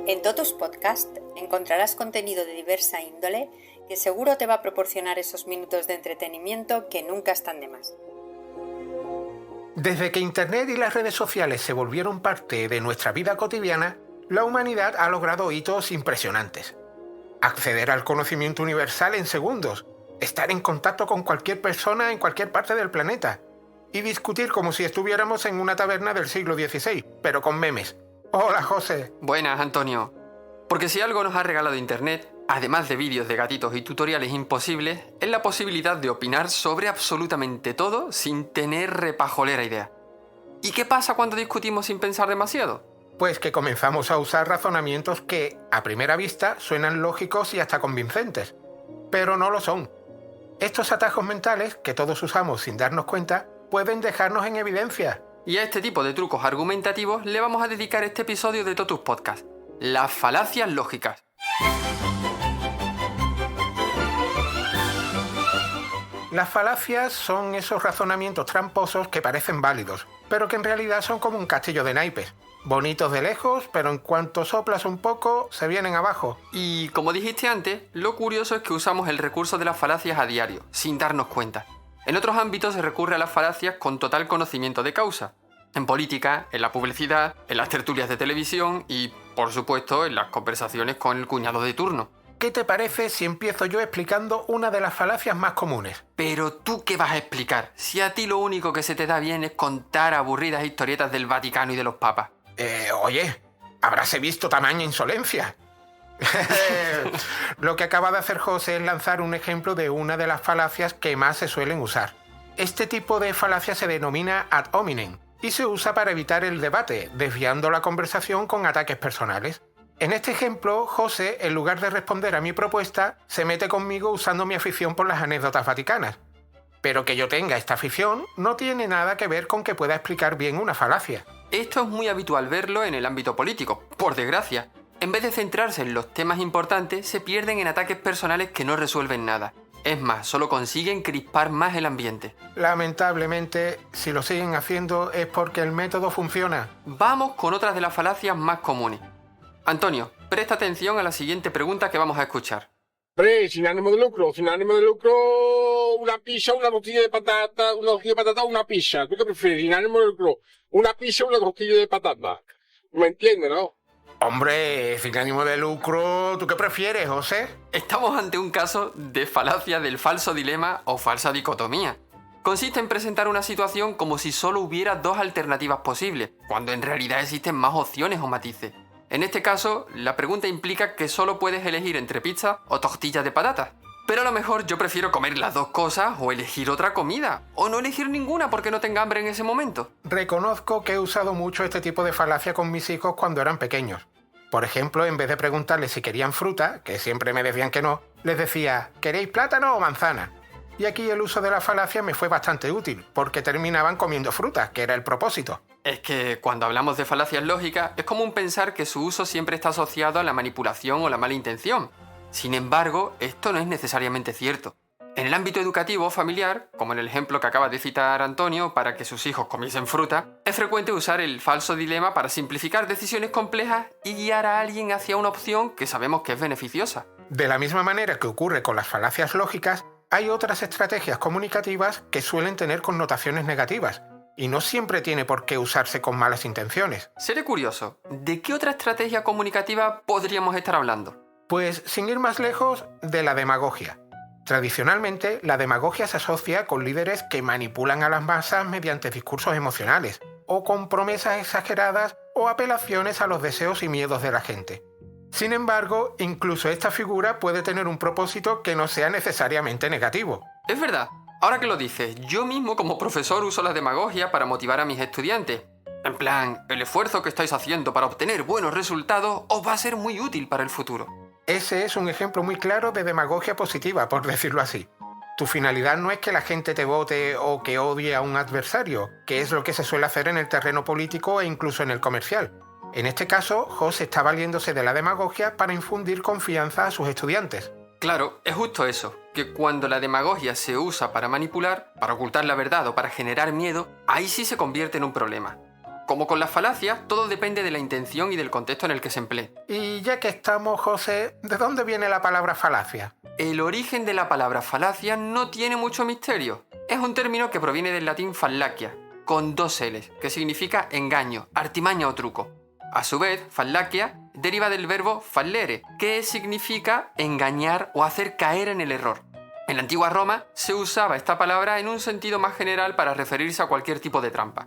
En Totus Podcast encontrarás contenido de diversa índole que seguro te va a proporcionar esos minutos de entretenimiento que nunca están de más. Desde que Internet y las redes sociales se volvieron parte de nuestra vida cotidiana, la humanidad ha logrado hitos impresionantes. Acceder al conocimiento universal en segundos, estar en contacto con cualquier persona en cualquier parte del planeta y discutir como si estuviéramos en una taberna del siglo XVI, pero con memes. Hola, José. Buenas, Antonio. Porque si algo nos ha regalado Internet, además de vídeos de gatitos y tutoriales imposibles, es la posibilidad de opinar sobre absolutamente todo sin tener repajolera idea. ¿Y qué pasa cuando discutimos sin pensar demasiado? Pues que comenzamos a usar razonamientos que, a primera vista, suenan lógicos y hasta convincentes, pero no lo son. Estos atajos mentales, que todos usamos sin darnos cuenta, pueden dejarnos en evidencia. Y a este tipo de trucos argumentativos le vamos a dedicar este episodio de Totus Podcast: las falacias lógicas. Las falacias son esos razonamientos tramposos que parecen válidos, pero que en realidad son como un castillo de naipes. Bonitos de lejos, pero en cuanto soplas un poco, se vienen abajo. Y como dijiste antes, lo curioso es que usamos el recurso de las falacias a diario, sin darnos cuenta. En otros ámbitos se recurre a las falacias con total conocimiento de causa. En política, en la publicidad, en las tertulias de televisión y, por supuesto, en las conversaciones con el cuñado de turno. ¿Qué te parece si empiezo yo explicando una de las falacias más comunes? Pero ¿tú qué vas a explicar? Si a ti lo único que se te da bien es contar aburridas historietas del Vaticano y de los papas. Oye, habráse visto tamaña insolencia. Lo que acaba de hacer José es lanzar un ejemplo de una de las falacias que más se suelen usar. Este tipo de falacia se denomina ad hominem y se usa para evitar el debate, desviando la conversación con ataques personales. En este ejemplo, José, en lugar de responder a mi propuesta, se mete conmigo usando mi afición por las anécdotas vaticanas. Pero que yo tenga esta afición no tiene nada que ver con que pueda explicar bien una falacia. Esto es muy habitual verlo en el ámbito político, por desgracia. En vez de centrarse en los temas importantes, se pierden en ataques personales que no resuelven nada. Es más, solo consiguen crispar más el ambiente. Lamentablemente, si lo siguen haciendo es porque el método funciona. Vamos con otras de las falacias más comunes. Antonio, presta atención a la siguiente pregunta que vamos a escuchar. Sin ánimo de lucro, una pizza, una tortilla de patata, o una pizza. ¿Tú qué prefieres? Sin ánimo de lucro, una pizza o una tortilla de patata. ¿Me entiendes, no? Hombre, sin ánimo de lucro, ¿tú qué prefieres, José? Estamos ante un caso de falacia del falso dilema o falsa dicotomía. Consiste en presentar una situación como si solo hubiera dos alternativas posibles, cuando en realidad existen más opciones o matices. En este caso, la pregunta implica que solo puedes elegir entre pizza o tortillas de patatas. Pero a lo mejor yo prefiero comer las dos cosas o elegir otra comida, o no elegir ninguna porque no tenga hambre en ese momento. Reconozco que he usado mucho este tipo de falacia con mis hijos cuando eran pequeños. Por ejemplo, en vez de preguntarles si querían fruta, que siempre me decían que no, les decía, ¿queréis plátano o manzana? Y aquí el uso de la falacia me fue bastante útil, porque terminaban comiendo fruta, que era el propósito. Es que cuando hablamos de falacias lógicas, es común pensar que su uso siempre está asociado a la manipulación o la mala intención. Sin embargo, esto no es necesariamente cierto. En el ámbito educativo o familiar, como en el ejemplo que acaba de citar Antonio para que sus hijos comiesen fruta, es frecuente usar el falso dilema para simplificar decisiones complejas y guiar a alguien hacia una opción que sabemos que es beneficiosa. De la misma manera que ocurre con las falacias lógicas, hay otras estrategias comunicativas que suelen tener connotaciones negativas, y no siempre tiene por qué usarse con malas intenciones. Seré curioso, ¿de qué otra estrategia comunicativa podríamos estar hablando? Pues, sin ir más lejos, de la demagogia. Tradicionalmente, la demagogia se asocia con líderes que manipulan a las masas mediante discursos emocionales, o con promesas exageradas o apelaciones a los deseos y miedos de la gente. Sin embargo, incluso esta figura puede tener un propósito que no sea necesariamente negativo. Es verdad. Ahora que lo dices, yo mismo como profesor uso la demagogia para motivar a mis estudiantes. En plan, el esfuerzo que estáis haciendo para obtener buenos resultados os va a ser muy útil para el futuro. Ese es un ejemplo muy claro de demagogia positiva, por decirlo así. Tu finalidad no es que la gente te vote o que odie a un adversario, que es lo que se suele hacer en el terreno político e incluso en el comercial. En este caso, José está valiéndose de la demagogia para infundir confianza a sus estudiantes. Claro, es justo eso, que cuando la demagogia se usa para manipular, para ocultar la verdad o para generar miedo, ahí sí se convierte en un problema. como con las falacias, todo depende de la intención y del contexto en el que se emplee. Y ya que estamos, José, ¿de dónde viene la palabra falacia? El origen de la palabra falacia no tiene mucho misterio. Es un término que proviene del latín fallacia, con 2 L's, que significa engaño, artimaña o truco. A su vez, fallacia deriva del verbo fallere, que significa engañar o hacer caer en el error. En la antigua Roma se usaba esta palabra en un sentido más general para referirse a cualquier tipo de trampa.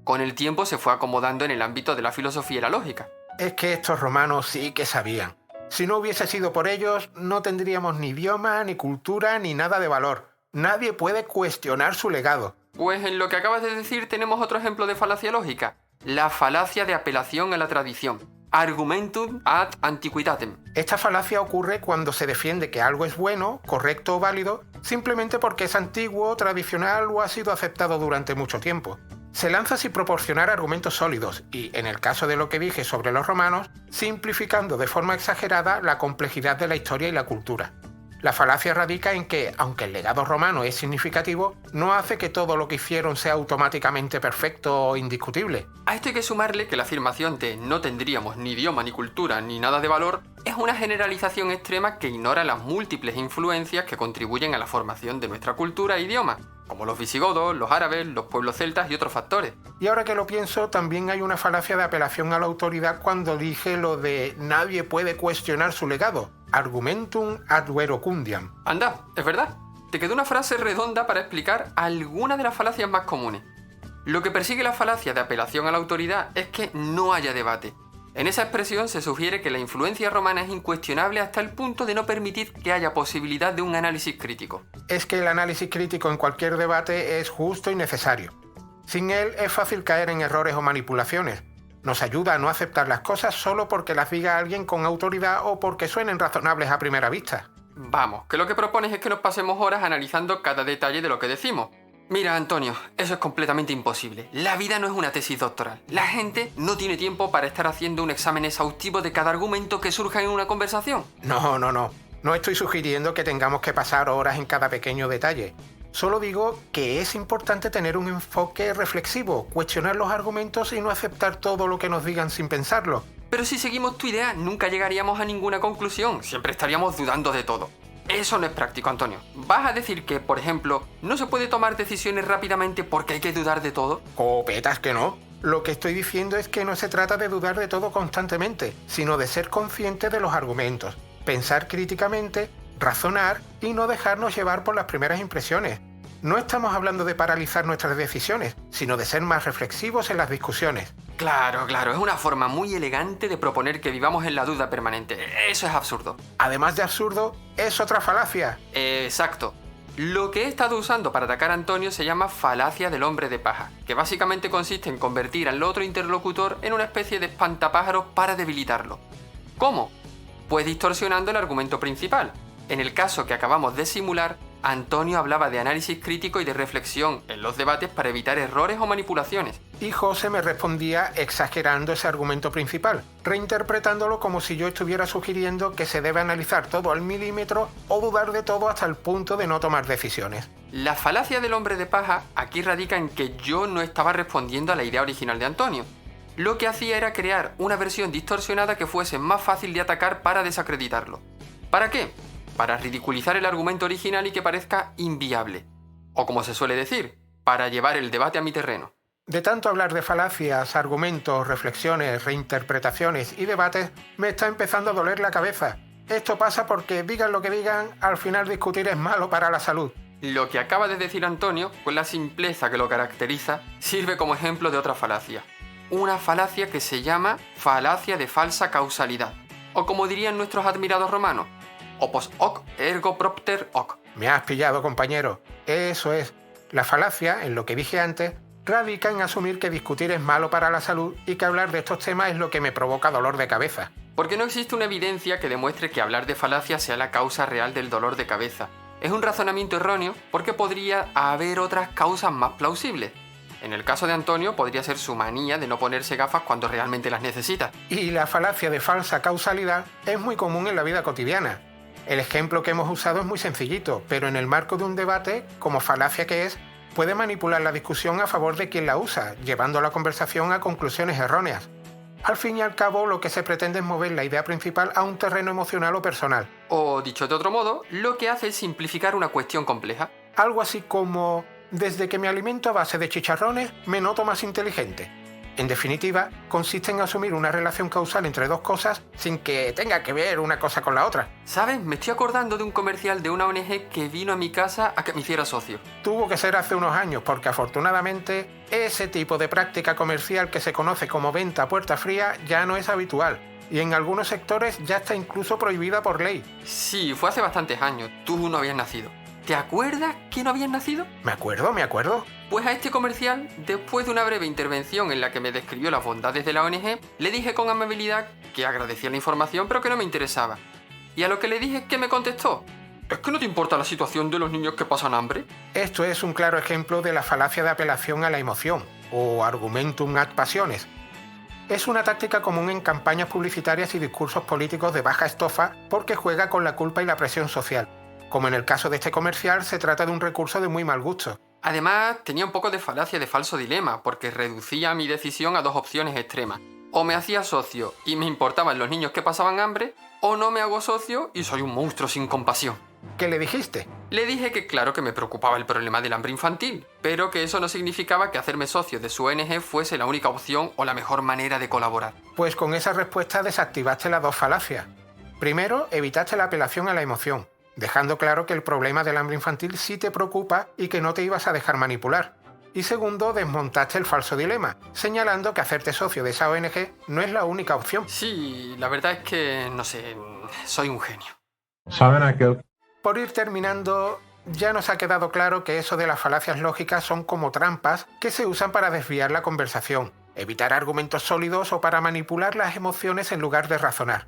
Con el tiempo se fue acomodando en el ámbito de la filosofía y la lógica. Es que estos romanos sí que sabían. Si no hubiese sido por ellos, no tendríamos ni idioma, ni cultura, ni nada de valor. Nadie puede cuestionar su legado. Pues en lo que acabas de decir tenemos otro ejemplo de falacia lógica. La falacia de apelación a la tradición. Argumentum ad antiquitatem. Esta falacia ocurre cuando se defiende que algo es bueno, correcto o válido, simplemente porque es antiguo, tradicional o ha sido aceptado durante mucho tiempo. Se lanza sin proporcionar argumentos sólidos y, en el caso de lo que dije sobre los romanos, simplificando de forma exagerada la complejidad de la historia y la cultura. La falacia radica en que, aunque el legado romano es significativo, no hace que todo lo que hicieron sea automáticamente perfecto o indiscutible. A esto hay que sumarle que la afirmación de no tendríamos ni idioma, ni cultura, ni nada de valor es una generalización extrema que ignora las múltiples influencias que contribuyen a la formación de nuestra cultura e idioma, como los visigodos, los árabes, los pueblos celtas y otros factores. Y ahora que lo pienso, también hay una falacia de apelación a la autoridad cuando dije lo de nadie puede cuestionar su legado. Argumentum ad verocundiam. Anda, es verdad. Te quedó una frase redonda para explicar alguna de las falacias más comunes. Lo que persigue la falacia de apelación a la autoridad es que no haya debate. En esa expresión se sugiere que la influencia romana es incuestionable hasta el punto de no permitir que haya posibilidad de un análisis crítico. Es que el análisis crítico en cualquier debate es justo y necesario. Sin él es fácil caer en errores o manipulaciones. Nos ayuda a no aceptar las cosas solo porque las diga alguien con autoridad o porque suenen razonables a primera vista. Vamos, que lo que propones es que nos pasemos horas analizando cada detalle de lo que decimos. Mira, Antonio, eso es completamente imposible. La vida no es una tesis doctoral. La gente no tiene tiempo para estar haciendo un examen exhaustivo de cada argumento que surja en una conversación. No. No estoy sugiriendo que tengamos que pasar horas en cada pequeño detalle. Solo digo que es importante tener un enfoque reflexivo, cuestionar los argumentos y no aceptar todo lo que nos digan sin pensarlo. Pero si seguimos tu idea, nunca llegaríamos a ninguna conclusión. Siempre estaríamos dudando de todo. Eso no es práctico, Antonio. ¿Vas a decir que, por ejemplo, no se puede tomar decisiones rápidamente porque hay que dudar de todo? Copetas que no. Lo que estoy diciendo es que no se trata de dudar de todo constantemente, sino de ser consciente de los argumentos, pensar críticamente, razonar y no dejarnos llevar por las primeras impresiones. No estamos hablando de paralizar nuestras decisiones, sino de ser más reflexivos en las discusiones. Claro, es una forma muy elegante de proponer que vivamos en la duda permanente. Eso es absurdo. Además de absurdo, es otra falacia. Exacto. Lo que he estado usando para atacar a Antonio se llama falacia del hombre de paja, que básicamente consiste en convertir al otro interlocutor en una especie de espantapájaros para debilitarlo. ¿Cómo? Pues distorsionando el argumento principal. En el caso que acabamos de simular, Antonio hablaba de análisis crítico y de reflexión en los debates para evitar errores o manipulaciones. Y José me respondía exagerando ese argumento principal, reinterpretándolo como si yo estuviera sugiriendo que se debe analizar todo al milímetro o dudar de todo hasta el punto de no tomar decisiones. La falacia del hombre de paja aquí radica en que yo no estaba respondiendo a la idea original de Antonio. Lo que hacía era crear una versión distorsionada que fuese más fácil de atacar para desacreditarlo. ¿Para qué? Para ridiculizar el argumento original y que parezca inviable. O como se suele decir, para llevar el debate a mi terreno. De tanto hablar de falacias, argumentos, reflexiones, reinterpretaciones y debates, me está empezando a doler la cabeza. Esto pasa porque, digan lo que digan, al final discutir es malo para la salud. Lo que acaba de decir Antonio, con la simpleza que lo caracteriza, sirve como ejemplo de otra falacia. Una falacia que se llama falacia de falsa causalidad. O como dirían nuestros admirados romanos, opus hoc ergo propter hoc. Me has pillado, compañero. Eso es. La falacia, en lo que dije antes, radica en asumir que discutir es malo para la salud y que hablar de estos temas es lo que me provoca dolor de cabeza. Porque no existe una evidencia que demuestre que hablar de falacia sea la causa real del dolor de cabeza. Es un razonamiento erróneo porque podría haber otras causas más plausibles. En el caso de Antonio podría ser su manía de no ponerse gafas cuando realmente las necesita. Y la falacia de falsa causalidad es muy común en la vida cotidiana. El ejemplo que hemos usado es muy sencillito, pero en el marco de un debate, como falacia que es, puede manipular la discusión a favor de quien la usa, llevando la conversación a conclusiones erróneas. Al fin y al cabo, lo que se pretende es mover la idea principal a un terreno emocional o personal. O, dicho de otro modo, lo que hace es simplificar una cuestión compleja. Algo así como: desde que me alimento a base de chicharrones, me noto más inteligente. En definitiva, consiste en asumir una relación causal entre dos cosas sin que tenga que ver una cosa con la otra. ¿Sabes? Me estoy acordando de un comercial de una ONG que vino a mi casa a que me hiciera socio. Tuvo que ser hace unos años porque afortunadamente ese tipo de práctica comercial que se conoce como venta a puerta fría ya no es habitual y en algunos sectores ya está incluso prohibida por ley. Sí, fue hace bastantes años. Tú no habías nacido. ¿Te acuerdas que no habías nacido? Me acuerdo. Pues a este comercial, después de una breve intervención en la que me describió las bondades de la ONG, le dije con amabilidad que agradecía la información pero que no me interesaba. Y a lo que le dije, ¿qué me contestó? ¿Es que no te importa la situación de los niños que pasan hambre? Esto es un claro ejemplo de la falacia de apelación a la emoción, o argumentum ad passiones. Es una táctica común en campañas publicitarias y discursos políticos de baja estofa porque juega con la culpa y la presión social. Como en el caso de este comercial, se trata de un recurso de muy mal gusto. Además, tenía un poco de falacia de falso dilema, porque reducía mi decisión a dos opciones extremas. O me hacía socio y me importaban los niños que pasaban hambre, o no me hago socio y soy un monstruo sin compasión. ¿Qué le dijiste? Le dije que claro que me preocupaba el problema del hambre infantil, pero que eso no significaba que hacerme socio de su ONG fuese la única opción o la mejor manera de colaborar. Pues con esa respuesta desactivaste las dos falacias. Primero, evitaste la apelación a la emoción, dejando claro que el problema del hambre infantil sí te preocupa y que no te ibas a dejar manipular. Y segundo, desmontaste el falso dilema, señalando que hacerte socio de esa ONG no es la única opción. Sí, la verdad es que, no sé, soy un genio. ¿Saben aquel? Por ir terminando, ya nos ha quedado claro que eso de las falacias lógicas son como trampas que se usan para desviar la conversación, evitar argumentos sólidos o para manipular las emociones en lugar de razonar.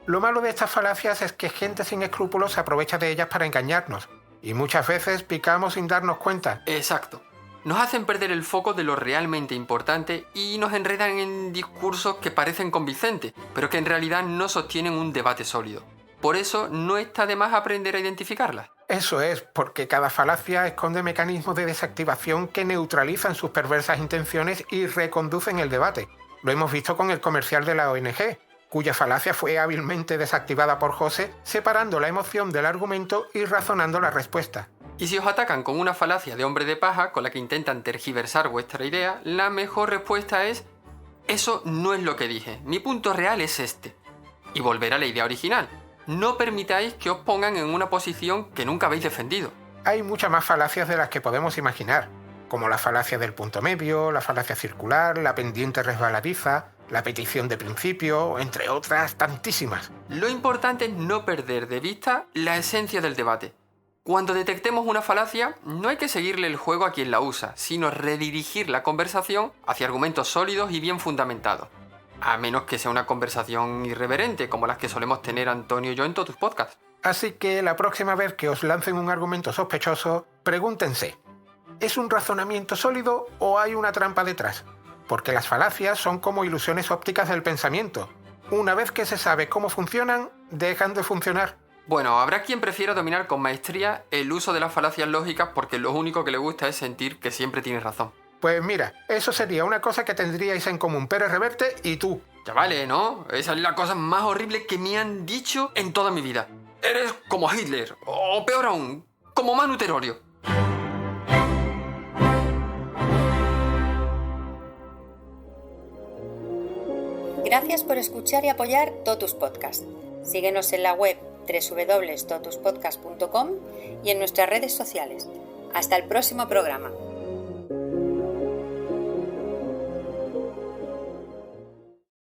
Lo malo de estas falacias es que gente sin escrúpulos se aprovecha de ellas para engañarnos, y muchas veces picamos sin darnos cuenta. Exacto. Nos hacen perder el foco de lo realmente importante y nos enredan en discursos que parecen convincentes, pero que en realidad no sostienen un debate sólido. Por eso no está de más aprender a identificarlas. Eso es, porque cada falacia esconde mecanismos de desactivación que neutralizan sus perversas intenciones y reconducen el debate. Lo hemos visto con el comercial de la ONG, cuya falacia fue hábilmente desactivada por José, separando la emoción del argumento y razonando la respuesta. Y si os atacan con una falacia de hombre de paja con la que intentan tergiversar vuestra idea, la mejor respuesta es: eso no es lo que dije, mi punto real es este. Y volver a la idea original. No permitáis que os pongan en una posición que nunca habéis defendido. Hay muchas más falacias de las que podemos imaginar, como la falacia del punto medio, la falacia circular, la pendiente resbaladiza, la petición de principio, entre otras tantísimas. Lo importante es no perder de vista la esencia del debate. Cuando detectemos una falacia, no hay que seguirle el juego a quien la usa, sino redirigir la conversación hacia argumentos sólidos y bien fundamentados. A menos que sea una conversación irreverente, como las que solemos tener Antonio y yo en todos tus podcasts. Así que la próxima vez que os lancen un argumento sospechoso, pregúntense: ¿es un razonamiento sólido o hay una trampa detrás? Porque las falacias son como ilusiones ópticas del pensamiento. Una vez que se sabe cómo funcionan, dejan de funcionar. Bueno, habrá quien prefiera dominar con maestría el uso de las falacias lógicas porque lo único que le gusta es sentir que siempre tiene razón. Pues mira, eso sería una cosa que tendríais en común Pérez Reverte y tú. Ya vale, ¿no? Esa es la cosa más horrible que me han dicho en toda mi vida. Eres como Hitler, o peor aún, como Manu Terorio. Gracias por escuchar y apoyar Totus Podcast. Síguenos en la web www.totuspodcast.com y en nuestras redes sociales. Hasta el próximo programa.